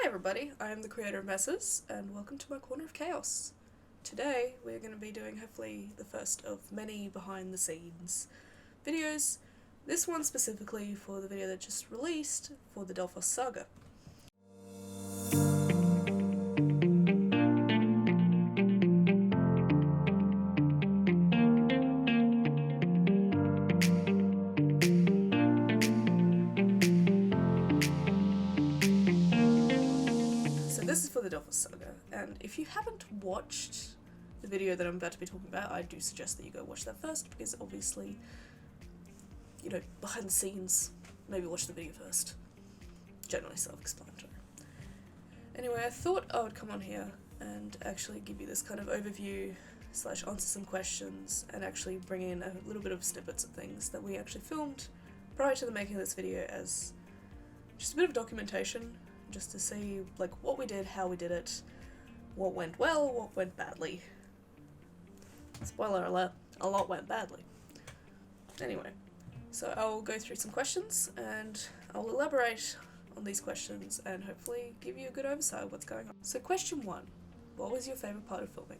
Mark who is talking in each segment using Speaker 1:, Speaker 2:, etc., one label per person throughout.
Speaker 1: Hi everybody, I am the creator of Messes, and welcome to my Corner of Chaos. Today we're going to be doing hopefully the first of many behind the scenes videos, this one specifically for the video that just released for the Delphos Saga. This is for the Delphos Saga, and if you haven't watched the video that I'm about to be talking about, I do suggest that you go watch that first, because obviously, you know, behind the scenes, maybe watch the video first. Generally self-explanatory. Anyway, I thought I would come on here and actually give you this kind of overview / answer some questions, and actually bring in a little bit of snippets of things that we actually filmed prior to the making of this video as just a bit of documentation, just to see like what we did, how we did it, what went well, what went badly. Spoiler alert, a lot went badly. Anyway, so I'll go through some questions and I'll elaborate on these questions and hopefully give you a good oversight of what's going on. So question 1, what was your favourite part of filming?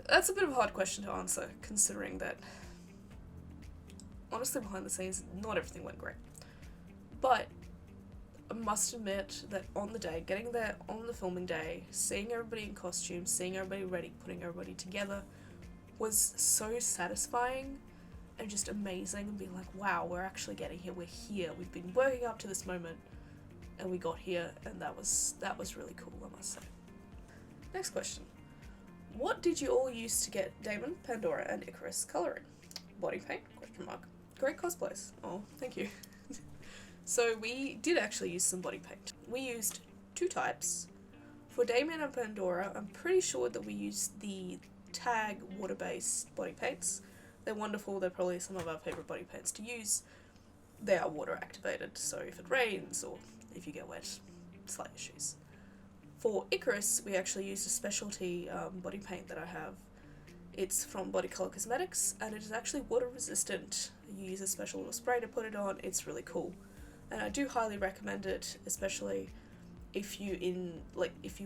Speaker 1: That's a bit of a hard question to answer, considering that honestly behind the scenes not everything went great. But I must admit that on the day, getting there on the filming day, seeing everybody in costume, seeing everybody ready, putting everybody together, was so satisfying and just amazing, and being like, wow, we're actually getting here, we're here, we've been working up to this moment, and we got here, and that was really cool, I must say. Next question. What did you all use to get Damon, Pandora, and Icarus colouring? Body paint? ? Great cosplays. Oh, thank you. So we did actually use some body paint. We used 2 types. For Damon and Pandora, I'm pretty sure that we used the Tag water-based body paints. They're wonderful, they're probably some of our favourite body paints to use. They are water activated, so if it rains or if you get wet, slight issues. For Icarus, we actually used a specialty body paint that I have. It's from Body Colour Cosmetics, and it is actually water resistant. You use a special little spray to put it on, it's really cool. And I do highly recommend it, especially if you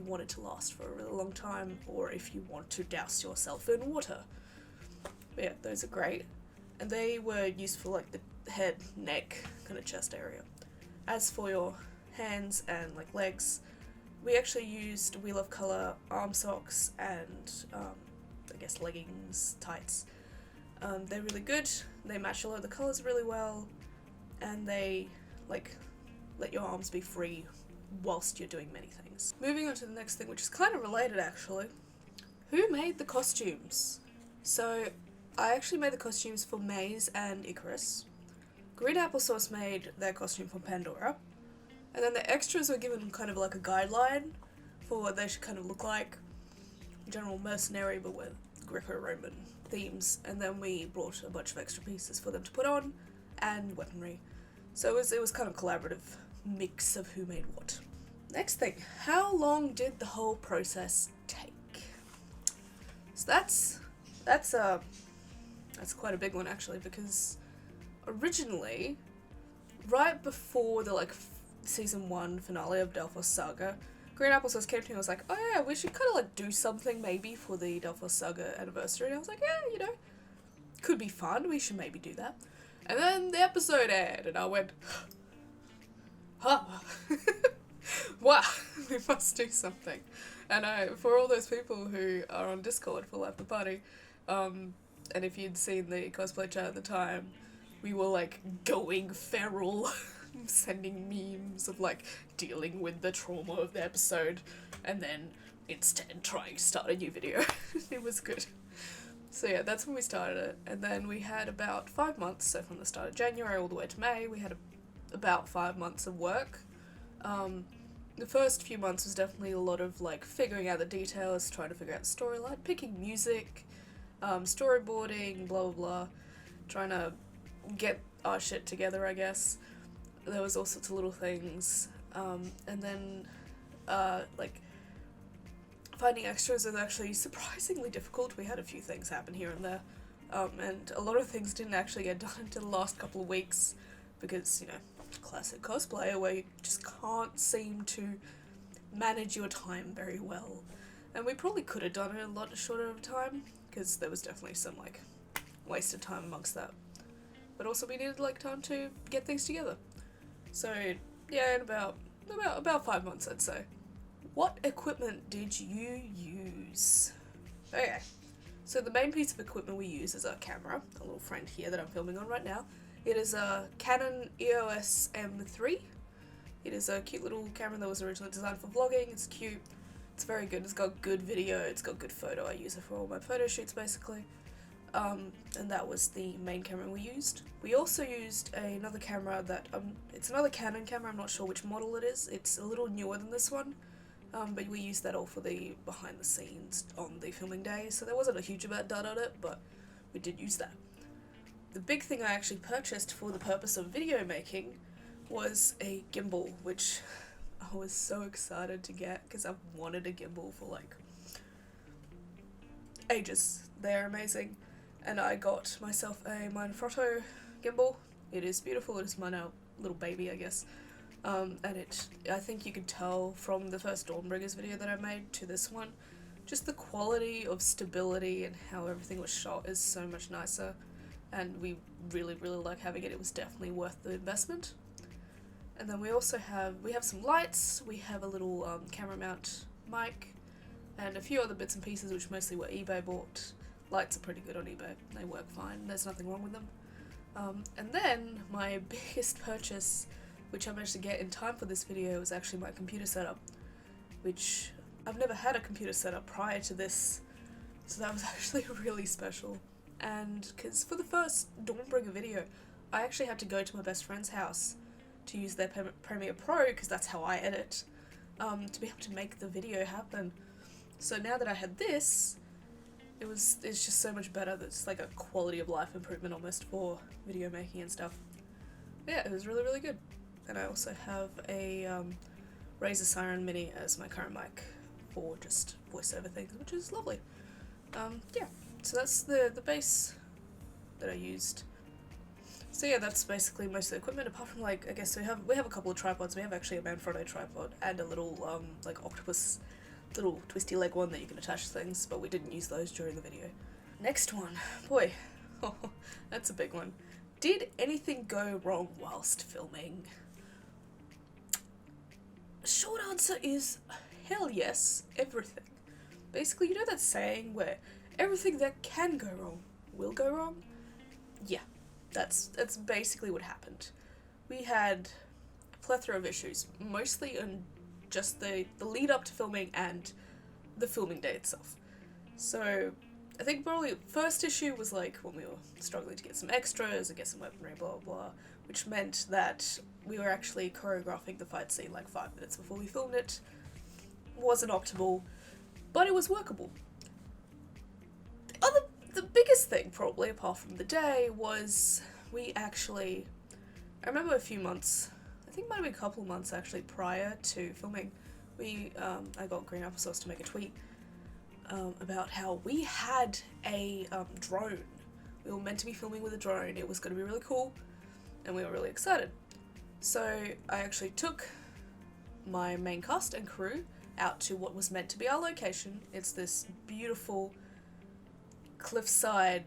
Speaker 1: want it to last for a really long time, or if you want to douse yourself in water. But yeah, those are great. And they were used for like the head, neck, kind of chest area. As for your hands and like legs, we actually used Wheel of Colour arm socks and I guess leggings, tights. They're really good, they match a lot of the colours really well, and they let your arms be free whilst you're doing many things. Moving on to the next thing, which is kind of related actually. Who made the costumes? So I actually made the costumes for Maze and Icarus. Green Applesauce made their costume for Pandora. And then the extras were given kind of like a guideline for what they should kind of look like. General mercenary, but with Greco-Roman themes. And then we brought a bunch of extra pieces for them to put on, and weaponry. So it was kind of a collaborative mix of who made what. Next thing, how long did the whole process take? So that's quite a big one actually, because originally, right before the season 1 finale of Delphos Saga, Green Applesauce came to me and was like, oh yeah, we should kind of do something maybe for the Delphos Saga anniversary. And I was like, yeah, you know, could be fun, we should maybe do that. And then the episode aired, and I went, huh, wow, we must do something. And for all those people who are on Discord for Life the Party, and if you'd seen the cosplay chat at the time, we were like going feral, sending memes of like dealing with the trauma of the episode, and then instead trying to start a new video. It was good. So yeah, that's when we started it, and then we had about 5 months, so from the start of January all the way to May, we had about 5 months of work. The first few months was definitely a lot of like figuring out the details, trying to figure out the storyline, picking music, storyboarding, blah blah blah, trying to get our shit together, I guess. There was all sorts of little things, and then like finding extras is actually surprisingly difficult. We had a few things happen here and there, and a lot of things didn't actually get done until the last couple of weeks, because, you know, classic cosplayer where you just can't seem to manage your time very well. And we probably could have done it a lot shorter of time, because there was definitely some, like, wasted time amongst that. But also we needed, like, time to get things together. So, yeah, in about 5 months, I'd say. What equipment did you use? Okay, so the main piece of equipment we use is a camera, a little friend here that I'm filming on right now. It is a Canon EOS M3. It is a cute little camera that was originally designed for vlogging. It's cute. It's very good. It's got good video. It's got good photo. I use it for all my photo shoots basically. And that was the main camera we used. We also used another camera that, it's another Canon camera. I'm not sure which model it is. It's a little newer than this one. But we used that all for the behind the scenes on the filming day. So there wasn't a huge amount done on it, but we did use that. The big thing I actually purchased for the purpose of video making was a gimbal, which I was so excited to get because I've wanted a gimbal for like ages. They're amazing. And I got myself a Manfrotto gimbal. It is beautiful. It is my now little baby, I guess. And I think you could tell from the first Dawnbringers video that I made to this one, just the quality of stability and how everything was shot is so much nicer. And we really, really like having it. It was definitely worth the investment. And then we also have some lights, we have a little camera mount mic, and a few other bits and pieces which mostly were eBay bought. Lights are pretty good on eBay, they work fine, there's nothing wrong with them. And then my biggest purchase, which I managed to get in time for this video, was actually my computer setup, which I've never had a computer setup prior to this, so that was actually really special. And because for the first Dawnbringer video, I actually had to go to my best friend's house to use their Premiere Pro, because that's how I edit, to be able to make the video happen. So now that I had this, it's just so much better. It's like a quality of life improvement almost for video making and stuff. But yeah, it was really, really good. And I also have a Razer Siren Mini as my current mic for just voiceover things, which is lovely. Yeah, so that's the base that I used. So yeah, that's basically most of the equipment, apart from, like, I guess we have a couple of tripods. We have actually a Manfrotto tripod and a little like octopus little twisty leg one that you can attach to things, but we didn't use those during the video. Next one, boy, that's a big one. Did anything go wrong whilst filming? Short answer is hell yes, everything. Basically, you know that saying where everything that can go wrong will go wrong? Yeah. That's basically what happened. We had a plethora of issues, mostly in just the lead up to filming and the filming day itself. So I think probably first issue was like when we were struggling to get some extras and get some weaponry, blah blah blah, which meant that we were actually choreographing the fight scene like 5 minutes before we filmed it. Wasn't optimal, but it was workable. The biggest thing, probably, apart from the day, was I remember a few months, I think it might have been a couple of months actually, prior to filming, I got Green Applesauce to make a tweet about how we had a drone. We were meant to be filming with a drone. It was going to be really cool, and we were really excited. So I actually took my main cast and crew out to what was meant to be our location. It's this beautiful cliffside,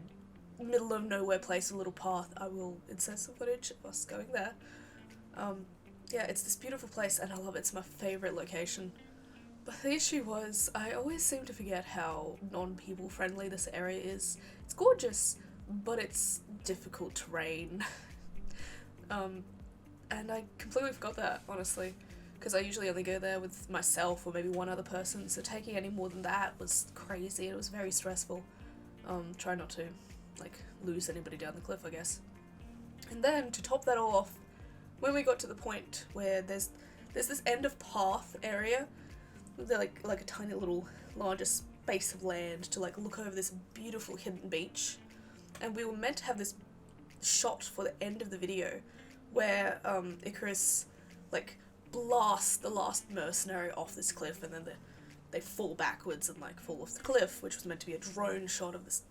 Speaker 1: middle of nowhere place, a little path. I will insert some footage of us going there. Yeah, it's this beautiful place and I love it. It's my favourite location. But the issue was, I always seem to forget how non-people friendly this area is. It's gorgeous, but it's difficult terrain. And I completely forgot that, honestly, because I usually only go there with myself or maybe one other person, so taking any more than that was crazy. It was very stressful. Try not to, like, lose anybody down the cliff, I guess. And then, to top that all off, when we got to the point where there's this end of path area, they're like a tiny little larger space of land to, like, look over this beautiful hidden beach, and we were meant to have this shot for the end of the video where, Icarus, like, blasts the last mercenary off this cliff, and then they fall backwards and, like, fall off the cliff, which was meant to be a drone shot of this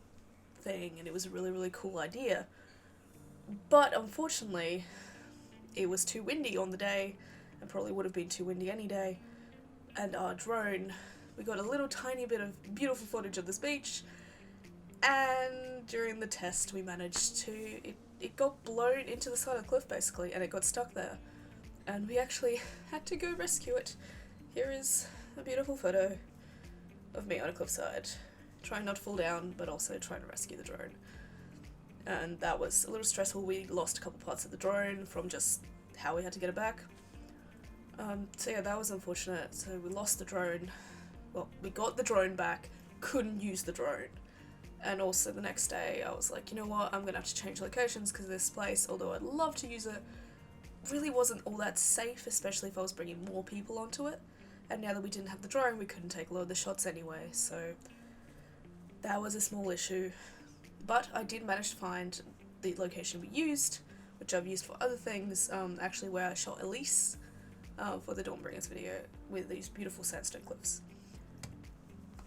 Speaker 1: thing, and it was a really, really cool idea. But unfortunately, it was too windy on the day, and probably would have been too windy any day, and our drone, we got a little tiny bit of beautiful footage of this beach, and during the test we managed to, it got blown into the side of the cliff basically, and it got stuck there, and we actually had to go rescue it. Here is a beautiful photo of me on a cliffside, trying not to fall down, but also trying to rescue the drone. And that was a little stressful. We lost a couple parts of the drone from just how we had to get it back. So yeah, that was unfortunate. So we lost the drone. Well, we got the drone back, couldn't use the drone. And also the next day I was like, you know what, I'm gonna have to change locations because this place, although I'd love to use it, really wasn't all that safe, especially if I was bringing more people onto it. And now that we didn't have the drone, we couldn't take a lot of the shots anyway, so that was a small issue. But I did manage to find the location we used, which I've used for other things, actually where I shot Elise for the Dawnbringers video with these beautiful sandstone cliffs.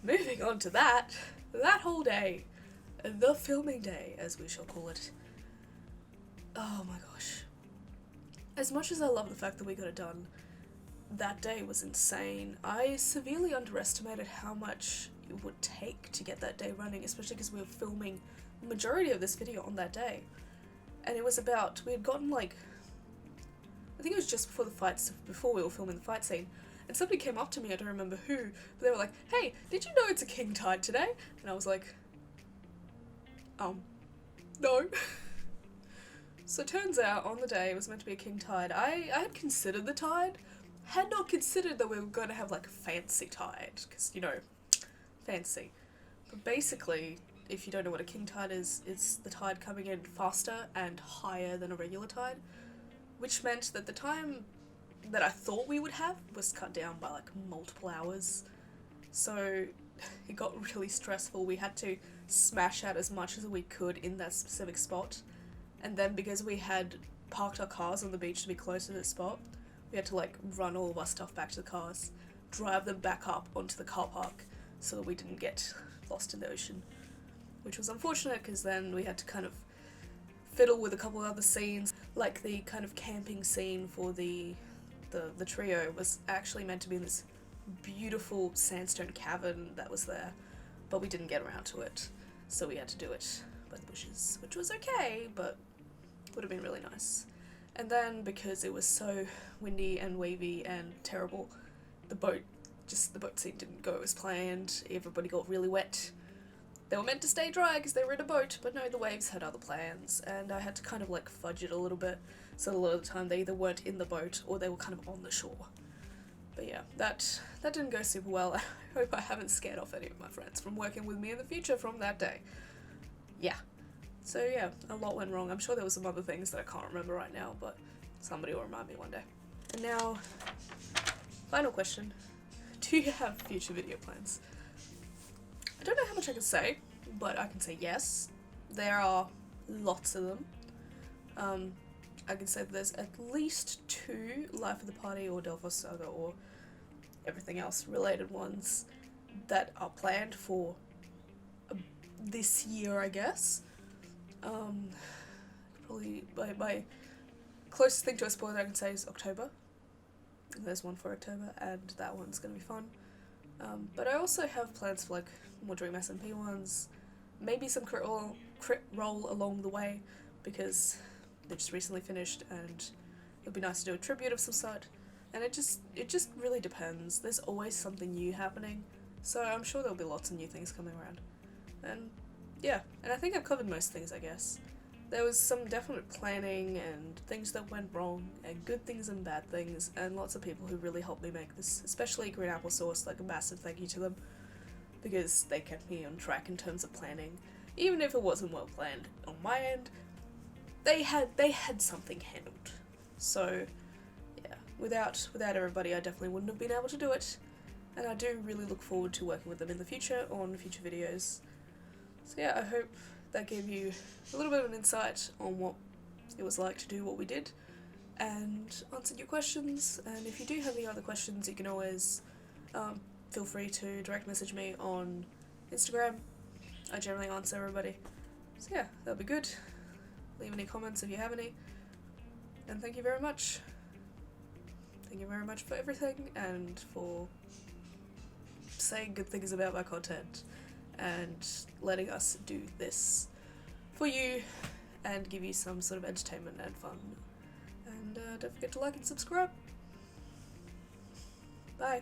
Speaker 1: Moving on to that whole day, the filming day, as we shall call it. Oh my gosh. As much as I love the fact that we got it done, that day was insane. I severely underestimated how much it would take to get that day running, especially because we were filming the majority of this video on that day. And it was about, we had gotten like, I think it was just before the fights, before we were filming the fight scene, and somebody came up to me, I don't remember who, but they were like, hey, did you know it's a king tide today? And I was like, no. So it turns out, on the day, it was meant to be a king tide. I had considered the tide, had not considered that we were going to have like a fancy tide, because, you know, fancy. But basically, if you don't know what a king tide is, it's the tide coming in faster and higher than a regular tide, which meant that the time that I thought we would have was cut down by like multiple hours. So it got really stressful. We had to smash out as much as we could in that specific spot, and then because we had parked our cars on the beach to be close to the spot, we had to like run all of our stuff back to the cars, drive them back up onto the car park so that we didn't get lost in the ocean, which was unfortunate because then we had to kind of fiddle with a couple of other scenes, like the kind of camping scene for the trio was actually meant to be in this beautiful sandstone cavern that was there, but we didn't get around to it, so we had to do it by the bushes, which was okay, but would have been really nice. And then because it was so windy and wavy and terrible, the boat scene didn't go as planned. Everybody got really wet. They were meant to stay dry because they were in a boat, but no, the waves had other plans, and I had to kind of like fudge it a little bit, so a lot of the time they either weren't in the boat or they were kind of on the shore. But yeah, that didn't go super well. I hope I haven't scared off any of my friends from working with me in the future from that day. Yeah. So yeah, a lot went wrong. I'm sure there were some other things that I can't remember right now, but somebody will remind me one day. And now, final question. Do you have future video plans? I don't know how much I can say, but I can say yes. There are lots of them. I can say that there's at least 2 Life of the Party or Delphos Saga or everything else related ones that are planned for this year, I guess. Probably my closest thing to a spoiler I can say is October. There's one for October, and that one's gonna be fun. But I also have plans for like more Dream SMP ones, maybe some crit roll along the way, because they just recently finished, and it'd be nice to do a tribute of some sort. And it just really depends. There's always something new happening, so I'm sure there'll be lots of new things coming around. And yeah, and I think I've covered most things, I guess. There was some definite planning and things that went wrong, and good things and bad things, and lots of people who really helped me make this, especially Green Apple Sauce, like a massive thank you to them, because they kept me on track in terms of planning. Even if it wasn't well planned on my end, they had something handled. So yeah, without everybody I definitely wouldn't have been able to do it, and I do really look forward to working with them in the future on future videos. So yeah, I hope that gave you a little bit of an insight on what it was like to do what we did, and answered your questions. And if you do have any other questions, you can always feel free to direct message me on Instagram. I generally answer everybody. So yeah, that'll be good. Leave any comments if you have any. And thank you very much. Thank you very much for everything and for saying good things about my content and letting us do this for you and give you some sort of entertainment and fun. And don't forget to like and subscribe. Bye.